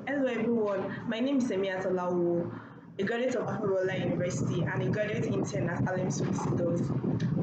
Hello everyone, my name is Semiyat Olawuwo, a graduate of Babalola University and a graduate intern at HARLEM solicitors.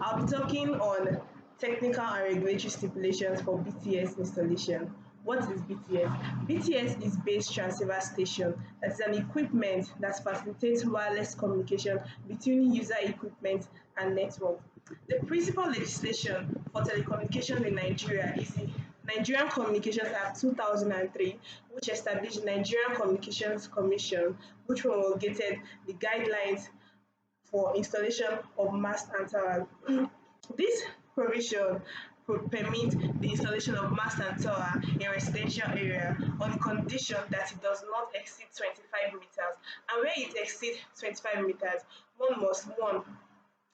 I'll be talking on technical and regulatory stipulations for BTS installation. What is BTS? BTS is base transceiver station. That is an equipment that facilitates wireless communication between user equipment and network. The principal legislation for telecommunications in Nigeria is the Nigerian Communications Act 2003, which established the Nigerian Communications Commission, which promulgated the guidelines for installation of mast and tower. This provision permit the installation of mast and tower in residential area on the condition that it does not exceed 25 meters. And where it exceeds 25 meters, one must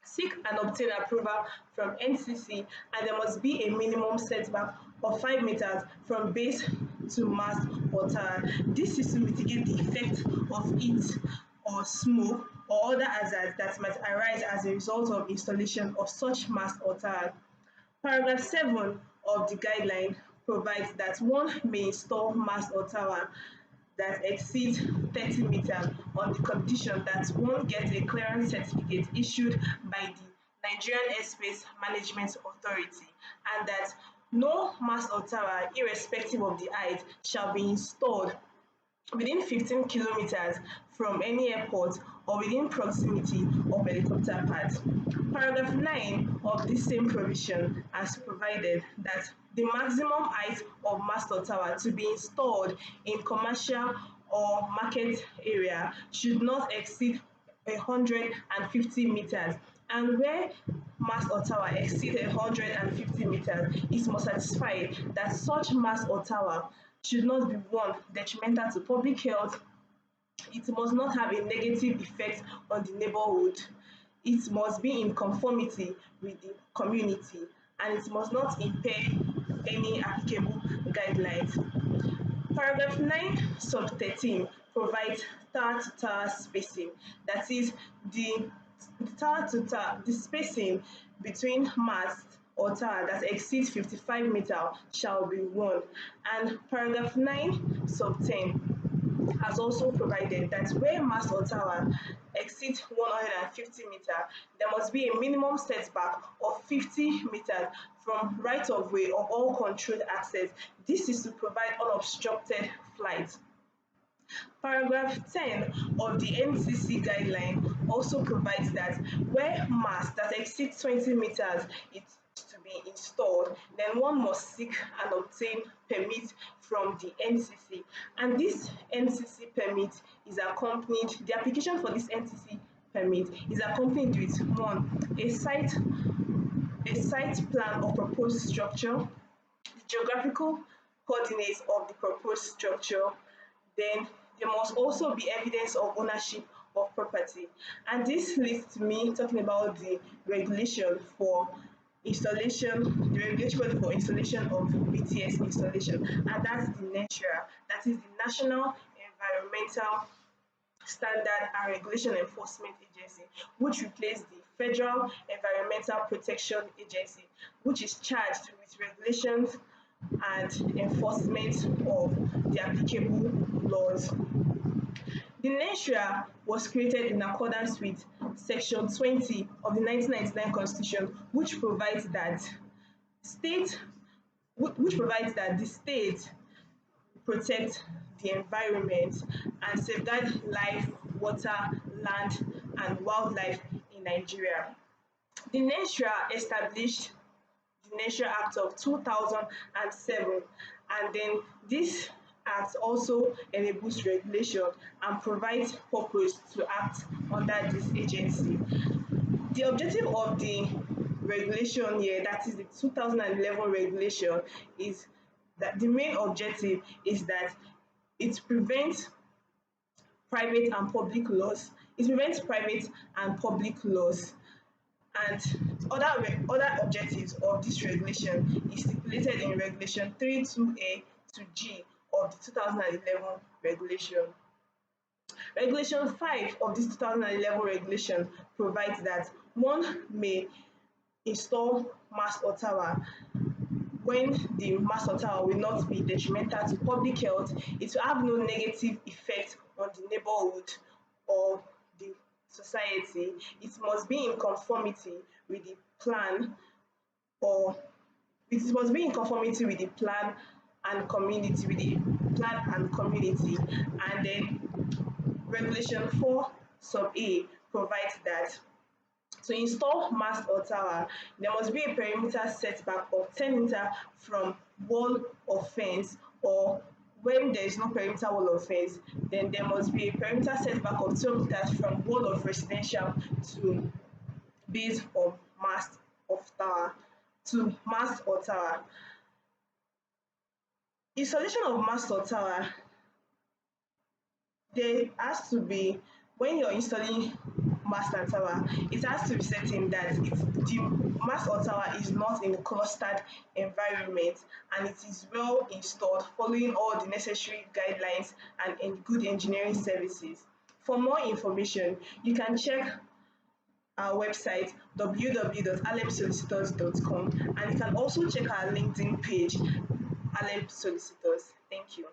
seek and obtain approval from NCC, and there must be a minimum setback of 5 meters from base to mast or tower. This is to mitigate the effect of heat or smoke or other hazards that might arise as a result of installation of such mast or tower. Paragraph 7 of the guideline provides that one may install mast or tower that exceeds 30 meters on the condition that one gets a clearance certificate issued by the Nigerian Airspace Management Authority, and that no mast or tower, irrespective of the height, shall be installed within 15 kilometers from any airport or within proximity of helicopter pads. Paragraph 9 of this same provision has provided that the maximum height of mast or tower to be installed in commercial or market area should not exceed 150 meters, and where mast or tower exceed 150 meters, it must satisfy that such mast or tower should not be one detrimental to public health, it must not have a negative effect on the neighborhood, it must be in conformity with the community, and it must not impair any applicable guidelines. Paragraph 9 sub 13 provides tower to tower spacing, that is the tower to tower, the spacing between mast or tower that exceeds 55 meters shall be 1. And paragraph 9 sub 10 has also provided that where mast or tower exceeds 150 meters, there must be a minimum setback of 50 meters from right of way of all controlled access. This is to provide unobstructed flight. Paragraph 10 of the NCC guideline also provides that where mast that exceeds 20 meters is to be installed, then one must seek and obtain permit from the NCC. And this NCC permit is accompanied, the application for this NCC permit is accompanied with a site plan of proposed structure, the geographical coordinates of the proposed structure, then there must also be evidence of ownership of property. And this leads to me talking about the regulation for installation, the regulatory for installation of BTS installation, and that's the NENSHRA, that is the National Environmental Standard and Regulation Enforcement Agency, which replaced the Federal Environmental Protection Agency, which is charged with regulations and enforcement of the applicable laws. The NENSHRA was created in accordance with Section 20 of the 1999 Constitution, which provides that the state protect the environment and safeguard life, water, land, and wildlife in Nigeria. The NENSHRA established the NENSHRA Act of 2007, and then this act also enables regulation and provides purpose to act under this agency. The objective of the regulation here, that is the 2011 regulation, is that the main objective is that it prevents private and public loss. It prevents private and public loss. And other objectives of this regulation is stipulated in Regulation 32A to G of the 2011 regulation. Regulation 5 of this 2011 regulation provides that one may install mast or tower when the mast or tower will not be detrimental to public health, it will have no negative effect on the neighborhood or the society. It must be in conformity with the plan, or it must be in conformity with the plan and community, and then regulation 4 sub A provides that to install mast or tower, there must be a perimeter setback of 10 meters from wall or fence, or when there is no perimeter wall or fence, then there must be a perimeter setback of 12 meters from wall of residential to base of mast of tower to mast or tower. Installation of mast or tower, there has to be, when you're installing mast and tower, it has to be certain that the mast or tower is not in a clustered environment, and it is well installed following all the necessary guidelines and good engineering services. For more information, you can check our website www.halemsolicitors.com, and you can also check our LinkedIn page, Halem Solicitors. Thank you.